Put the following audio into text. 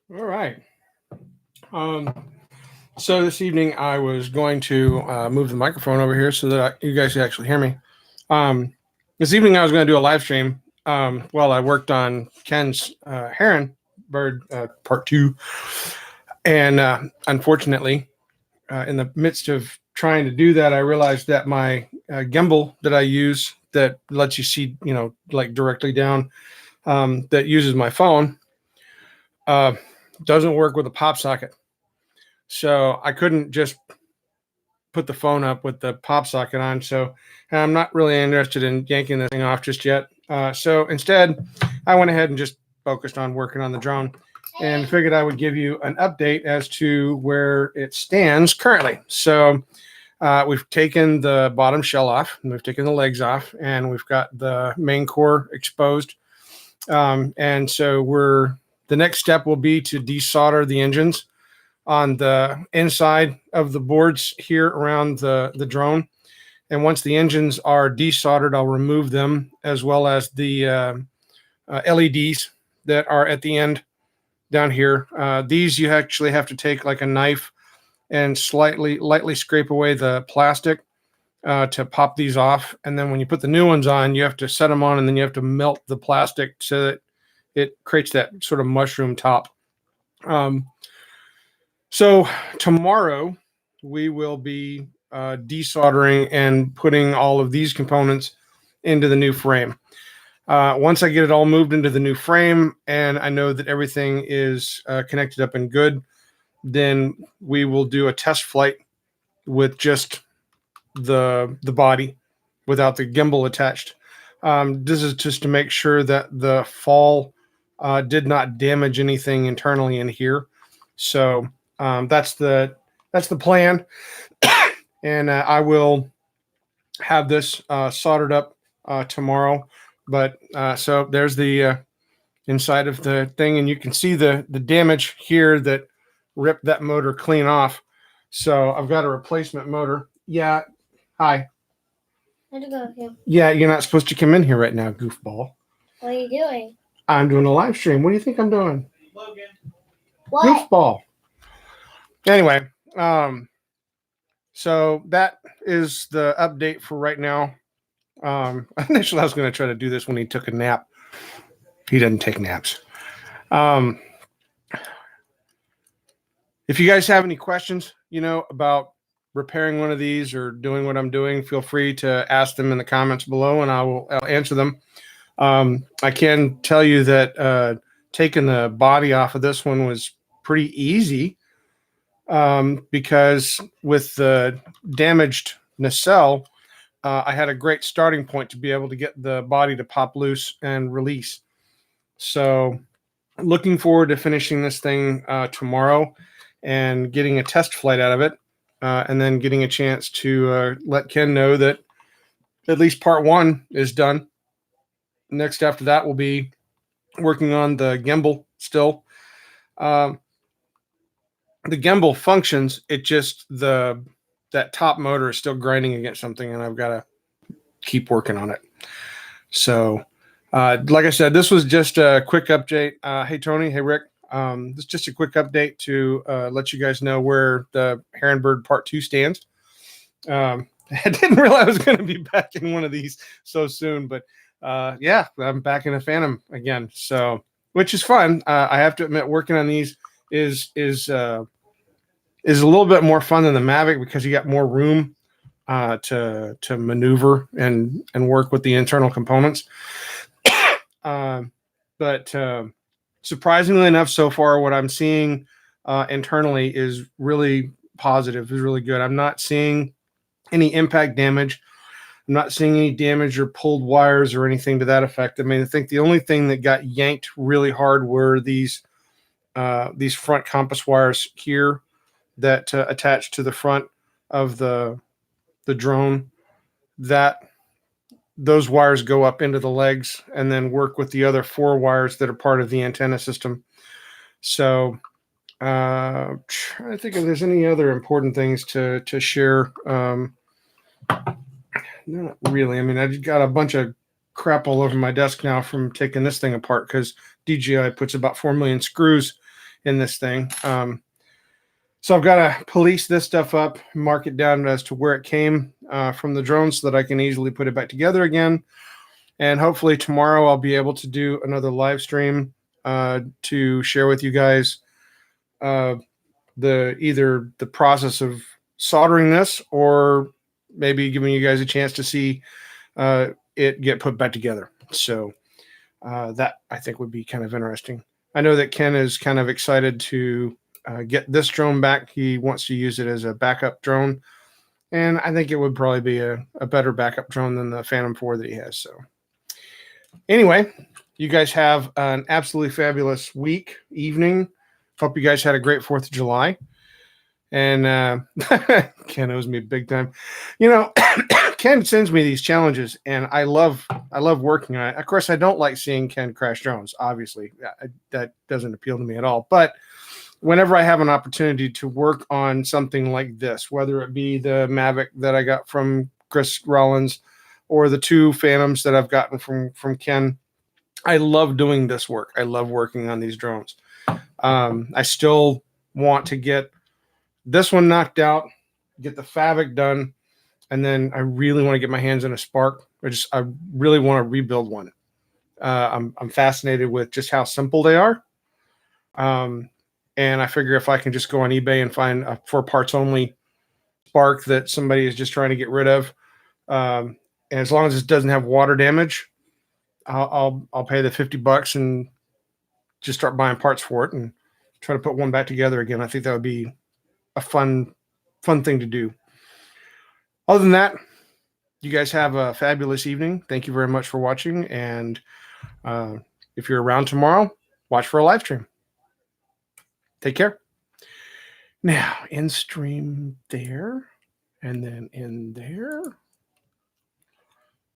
All right. Um, so this evening I was going to move the microphone over here so that you guys could actually hear me. Um, this evening I was going to do a live stream while I worked on Ken's Heron bird part two, and unfortunately, in the midst of trying to do that, I realized that my gimbal that I use that lets you see, like directly down, that uses my phone, uh, doesn't work with a pop socket. So I couldn't just put the phone up with the pop socket on. So I'm not really interested in yanking the thing off just yet. So instead, I went ahead and just focused on working on the drone and figured I would give you an update as to where it stands currently. So we've taken the bottom shell off, and we've taken the legs off, and we've got the main core exposed. And so the next step will be to desolder the engines on the inside of the boards here around the drone. And once the engines are desoldered, I'll remove them, as well as the LEDs that are at the end down here. These you actually have to take like a knife and lightly scrape away the plastic to pop these off. And then when you put the new ones on, you have to set them on, and then you have to melt the plastic so that it creates that sort of mushroom top. So tomorrow we will be desoldering and putting all of these components into the new frame. Once I get it all moved into the new frame and I know that everything is connected up and good, then we will do a test flight with just the body without the gimbal attached. This is just to make sure that the fall did not damage anything internally in here. So that's the plan, and I will have this soldered up tomorrow. But so there's the inside of the thing, and you can see the damage here that ripped that motor clean off. So I've got a replacement motor. Yeah. Hi. Where'd you go here? Yeah, you're not supposed to come in here right now, goofball. What are you doing? I'm doing a live stream. What do you think I'm doing? Logan. What? Goofball. Anyway, so that is the update for right now. Initially, I was going to try to do this when he took a nap. He doesn't take naps. If you guys have any questions, about repairing one of these or doing what I'm doing, feel free to ask them in the comments below, and I'll answer them. I can tell you that taking the body off of this one was pretty easy. Because with the damaged nacelle, I had a great starting point to be able to get the body to pop loose and release. So looking forward to finishing this thing tomorrow and getting a test flight out of it, and then getting a chance to let Ken know that at least part one is done. Next after that will be working on the gimbal still. The gimbal functions. It just that top motor is still grinding against something, and I've got to keep working on it. So, like I said, this was just a quick update. Hey Tony, hey Rick. This is just a quick update to let you guys know where the Heron Bird Part 2 stands. I didn't realize I was going to be back in one of these so soon, but yeah, I'm back in a Phantom again. So, which is fun. I have to admit, working on these is a little bit more fun than the Mavic because you got more room to maneuver and work with the internal components. But surprisingly enough, so far, what I'm seeing internally is really positive, is really good. I'm not seeing any impact damage. I'm not seeing any damage or pulled wires or anything to that effect. I mean, I think the only thing that got yanked really hard were these front compass wires here that attach to the front of the drone. Those wires go up into the legs and then work with the other 4 wires that are part of the antenna system. So trying to think if there's any other important things to share. Not really. I mean, I just got a bunch of crap all over my desk now from taking this thing apart because DJI puts about 4 million screws in this thing. So I've got to police this stuff up, mark it down as to where it came from the drone so that I can easily put it back together again. And hopefully tomorrow I'll be able to do another live stream to share with you guys either the process of soldering this or maybe giving you guys a chance to see it get put back together. So that I think would be kind of interesting. I know that Ken is kind of excited to get this drone back. He wants to use it as a backup drone. And I think it would probably be a better backup drone than the Phantom 4 that he has. So anyway, you guys have an absolutely fabulous week, evening. Hope you guys had a great 4th of July. And Ken owes me big time. You know, Ken sends me these challenges, and I love working on it. Of course, I don't like seeing Ken crash drones. Obviously, that doesn't appeal to me at all. But whenever I have an opportunity to work on something like this, whether it be the Mavic that I got from Chris Rollins or the 2 Phantoms that I've gotten from Ken, I love doing this work. I love working on these drones. I still want to get this one knocked out, get the Fabric done, and then I really want to get my hands on a Spark. I really want to rebuild one. I'm fascinated with just how simple they are. And I figure if I can just go on eBay and find a for parts only Spark that somebody is just trying to get rid of, and as long as it doesn't have water damage, I'll pay the $50 and just start buying parts for it and try to put one back together again. I think that would be a fun thing to do. Other than that, you guys have a fabulous evening. Thank you very much for watching. And if you're around tomorrow, watch for a live stream. Take care. Now, in stream there, and then in there.